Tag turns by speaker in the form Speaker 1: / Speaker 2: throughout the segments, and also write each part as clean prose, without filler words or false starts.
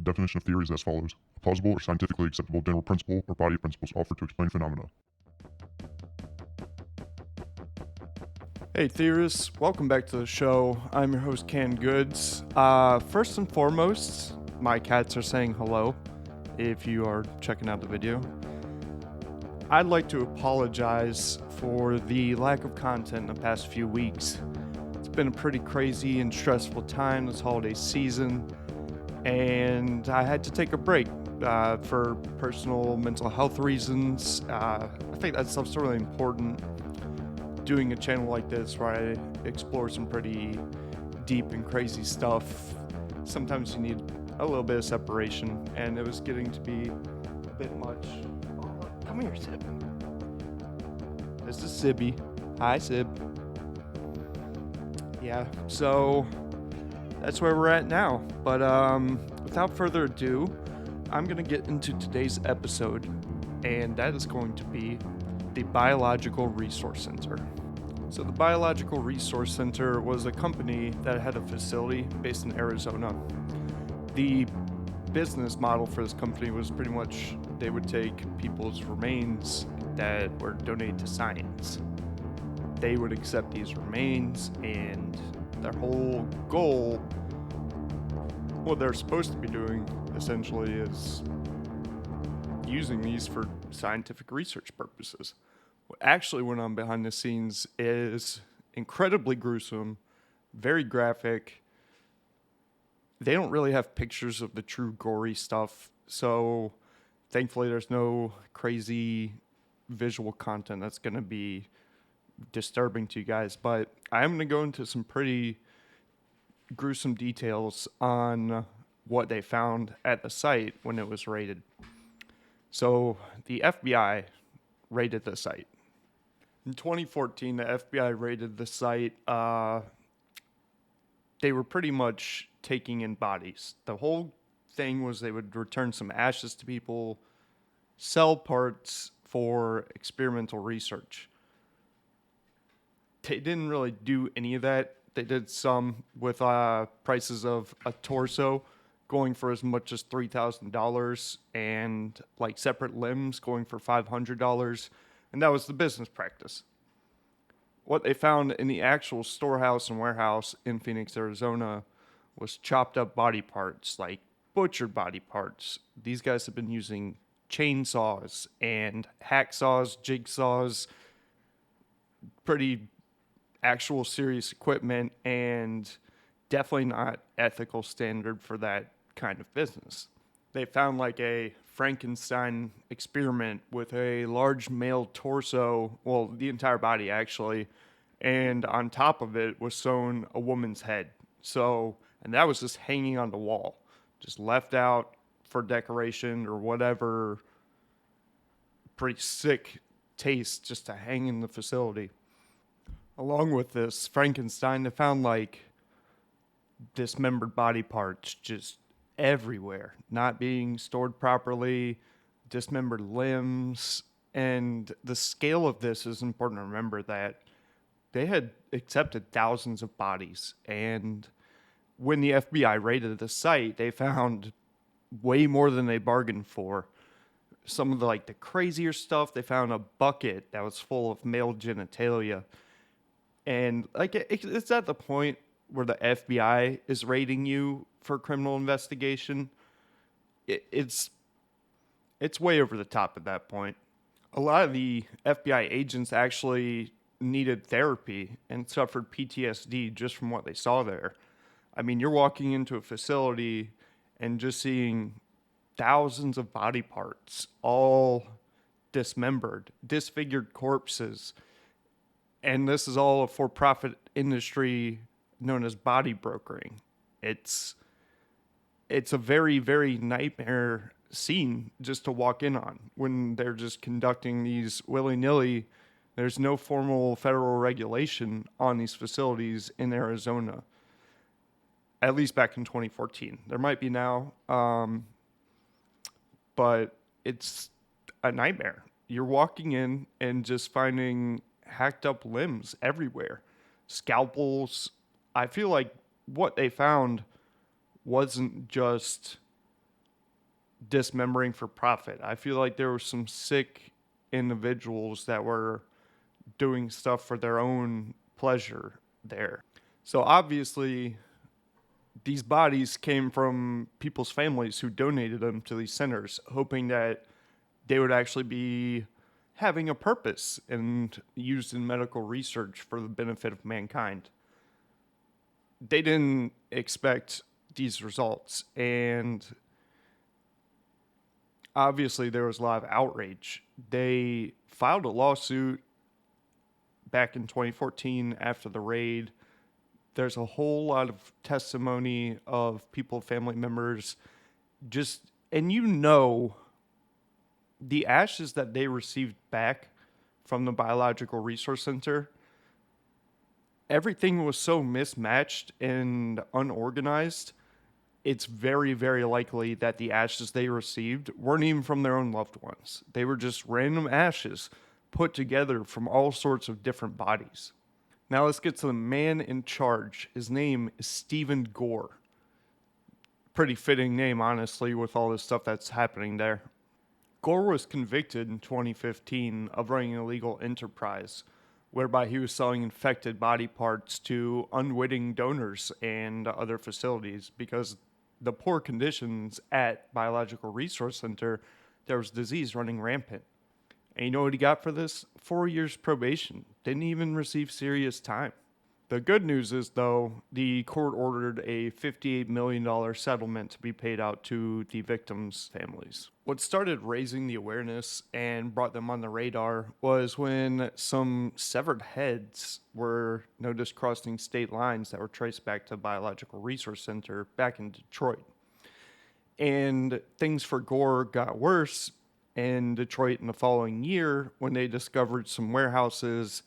Speaker 1: definition of theory is as follows: a plausible or scientifically acceptable general principle or body of principles offered to explain phenomena.
Speaker 2: Hey theorists, welcome back to the show. I'm your host Canned Goods. First and foremost, my cats are saying hello if you are checking out the video. I'd like to apologize for the lack of content in the past few weeks. It's been a pretty crazy and stressful time this holiday season, and I had to take a break for personal mental health reasons. I think that stuff's really important. Doing a channel like this where I explore some pretty deep and crazy stuff, sometimes you need a little bit of separation, and it was getting to be a bit much. Oh, come here, Sib. This is Sibby. Hi, Sib. Yeah, so that's where we're at now. But without further ado, I'm going to get into today's episode, and that is going to be the Biological Resource Center. So the Biological Resource Center was a company that had a facility based in Arizona. The business model for this company was pretty much they would take people's remains that were donated to science. They would accept these remains, and their whole goal, what they're supposed to be doing essentially, is using these for scientific research purposes. What actually went on behind the scenes is incredibly gruesome, very graphic. They don't really have pictures of the true gory stuff, so thankfully there's no crazy visual content that's going to be disturbing to you guys. But I'm going to go into some pretty gruesome details on what they found at the site when it was raided. So the FBI raided the site. In 2014, the FBI raided the site. They were pretty much taking in bodies. The whole thing was they would return some ashes to people, sell parts for experimental research. They didn't really do any of that. They did some with prices of a torso going for as much as $3,000 and like separate limbs going for $500. And that was the business practice. What they found in the actual storehouse and warehouse in Phoenix, Arizona, was chopped up body parts, like butchered body parts. These guys have been using chainsaws and hacksaws, jigsaws, pretty actual serious equipment, and definitely not ethical standard for that kind of business. They found like a Frankenstein experiment with a large male torso, well, the entire body actually, and on top of it was sewn a woman's head. So, and that was just hanging on the wall, just left out for decoration or whatever. Pretty sick taste just to hang in the facility. Along with this Frankenstein, they found like dismembered body parts just everywhere, not being stored properly, dismembered limbs. And the scale of this is important to remember, that they had accepted thousands of bodies. And when the FBI raided the site, they found way more than they bargained for. Some of the crazier stuff, they found a bucket that was full of male genitalia. And it's at the point where the FBI is raiding you for criminal investigation. It's way over the top at that point. A lot of the FBI agents actually needed therapy and suffered PTSD just from what they saw there. I mean, you're walking into a facility and just seeing thousands of body parts, all dismembered, disfigured corpses. And this is all a for-profit industry known as body brokering. It's a very, very nightmare scene just to walk in on when they're just conducting these willy-nilly. There's no formal federal regulation on these facilities in Arizona, at least back in 2014. There might be now, but it's a nightmare. You're walking in and just finding hacked up limbs everywhere, scalpels. I feel like what they found wasn't just dismembering for profit. I feel like there were some sick individuals that were doing stuff for their own pleasure there. So obviously, these bodies came from people's families who donated them to these centers, hoping that they would actually be having a purpose and used in medical research for the benefit of mankind. They didn't expect these results, and obviously there was a lot of outrage. They filed a lawsuit back in 2014 after the raid. There's a whole lot of testimony of people, family members, and the ashes that they received back from the Biological Resource Center, everything was so mismatched and unorganized. It's very, very likely that the ashes they received weren't even from their own loved ones. They were just random ashes put together from all sorts of different bodies. Now let's get to the man in charge. His name is Stephen Gore. Pretty fitting name, honestly, with all this stuff that's happening there. Gore was convicted in 2015 of running an illegal enterprise whereby he was selling infected body parts to unwitting donors and other facilities because the poor conditions at Biological Resource Center, there was disease running rampant. And you know what he got for this? 4 years probation. Didn't even receive serious time. The good news is, though, the court ordered a $58 million settlement to be paid out to the victims' families. What started raising the awareness and brought them on the radar was when some severed heads were noticed crossing state lines that were traced back to Biological Resource Center back in Detroit. And things for Gore got worse in Detroit in the following year when they discovered some warehouses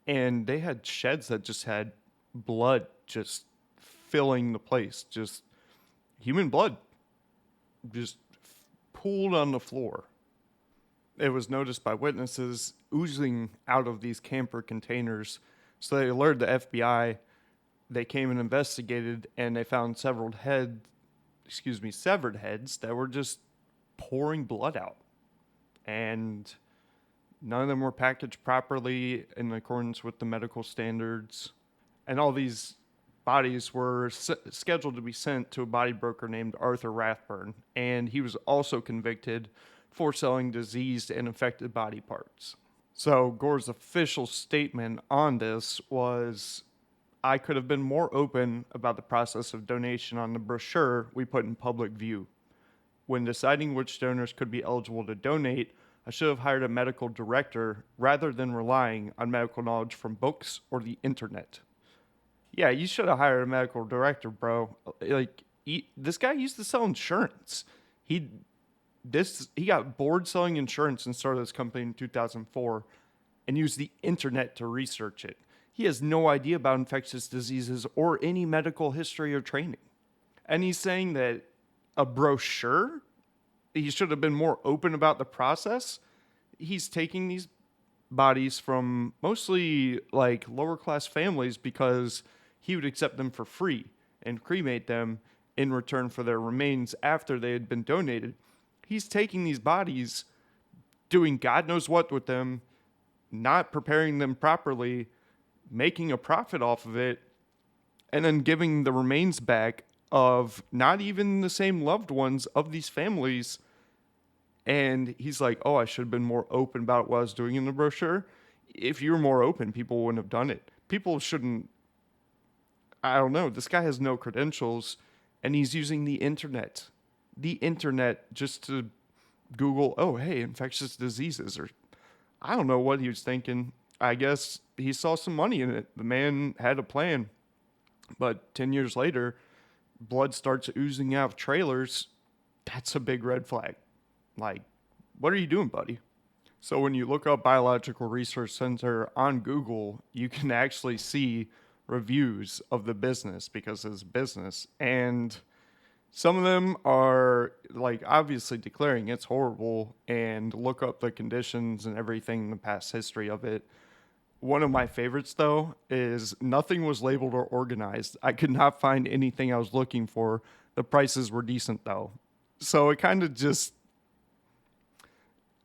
Speaker 2: and they had sheds that just had blood just filling the place, just human blood just pooled on the floor. It was noticed by witnesses oozing out of these camper containers, so they alerted the FBI. They came and investigated, and they found severed heads that were just pouring blood out. And none of them were packaged properly in accordance with the medical standards. And all these bodies were scheduled to be sent to a body broker named Arthur Rathburn. And he was also convicted for selling diseased and infected body parts. So Gore's official statement on this was, I could have been more open about the process of donation on the brochure we put in public view. When deciding which donors could be eligible to donate, I should have hired a medical director rather than relying on medical knowledge from books or the internet. Yeah, you should have hired a medical director, bro. This guy used to sell insurance. He got bored selling insurance and started this company in 2004 and used the internet to research it. He has no idea about infectious diseases or any medical history or training. And he's saying that a brochure, he should have been more open about the process. He's taking these bodies from mostly like lower class families because he would accept them for free and cremate them in return for their remains after they had been donated. He's taking these bodies, doing God knows what with them, not preparing them properly, making a profit off of it, and then giving the remains back of not even the same loved ones of these families. And he's like, oh, I should have been more open about what I was doing in the brochure. If you were more open, people wouldn't have done it. People shouldn't, I don't know. This guy has no credentials, and he's using the internet. The internet just to Google, oh, hey, infectious diseases. Or I don't know what he was thinking. I guess he saw some money in it. The man had a plan. But 10 years later, blood starts oozing out of trailers. That's a big red flag. Like, what are you doing, buddy? So when you look up Biological Research Center on Google, you can actually see reviews of the business because it's business. And some of them are like obviously declaring it's horrible and look up the conditions and everything in the past history of it. One of my favorites, though, is nothing was labeled or organized. I could not find anything I was looking for. The prices were decent, though. So it kind of just,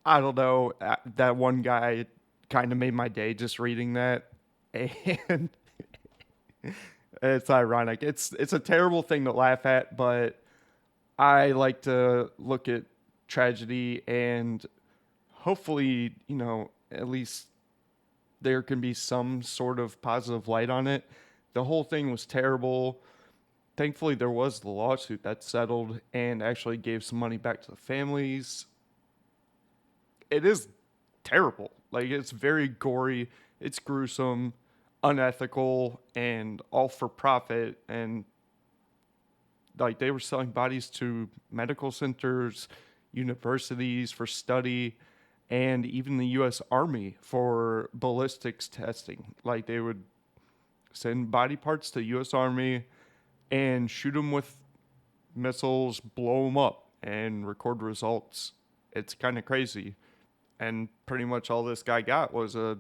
Speaker 2: I don't know, that one guy kind of made my day just reading that. And it's ironic. It's a terrible thing to laugh at, but I like to look at tragedy and hopefully, at least there can be some sort of positive light on it. The whole thing was terrible. Thankfully, there was the lawsuit that settled and actually gave some money back to the families. It is terrible. Like, it's very gory, it's gruesome, unethical, and all for profit. And like, they were selling bodies to medical centers, universities for study, and even the US Army for ballistics testing. Like, they would send body parts to the US Army and shoot them with missiles, blow them up, and record results. It's kind of crazy. And pretty much all this guy got was a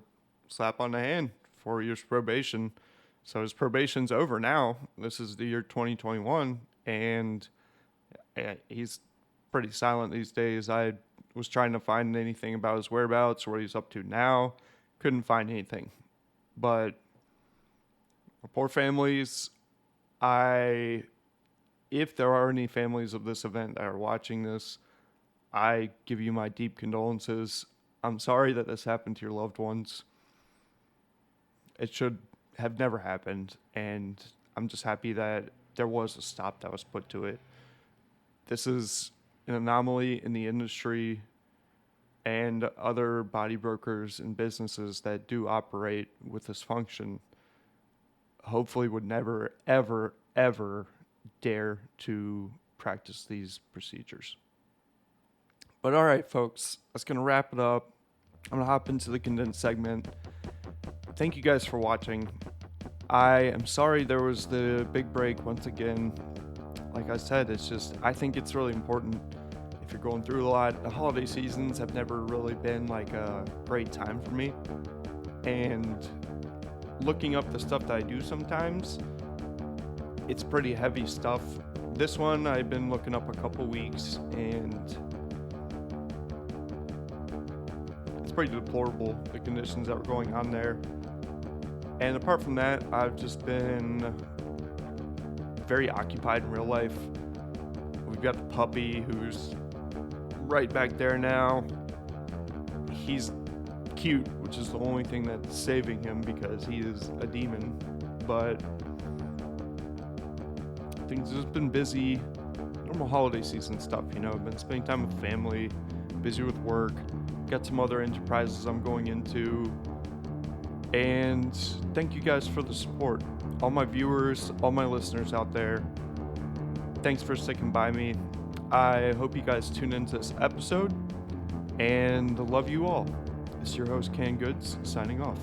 Speaker 2: slap on the hand, 4 years probation. So his probation's over now. This is the year 2021, and he's pretty silent these days. I was trying to find anything about his whereabouts or what he's up to now. Couldn't find anything. But poor families, if there are any families of this event that are watching this, I give you my deep condolences. I'm sorry that this happened to your loved ones. It should have never happened, and I'm just happy that there was a stop that was put to it. This is an anomaly in the industry, and other body brokers and businesses that do operate with this function hopefully would never, ever, ever dare to practice these procedures. But all right, folks, that's going to wrap it up. I'm going to hop into the condensed segment. Thank you guys for watching. I am sorry there was the big break once again. Like I said, I think it's really important if you're going through a lot. The holiday seasons have never really been like a great time for me. And looking up the stuff that I do sometimes, it's pretty heavy stuff. This one I've been looking up a couple weeks, and it's pretty deplorable, the conditions that were going on there. And apart from that, I've just been very occupied in real life. We've got the puppy who's right back there now. He's cute, which is the only thing that's saving him because he is a demon. But things have just been busy, normal holiday season stuff, I've been spending time with family, busy with work, got some other enterprises I'm going into, and thank you guys for the support. All my viewers, all my listeners out there, thanks for sticking by me. I hope you guys tune into this episode, and love you all. It's your host, Canned Goods, signing off.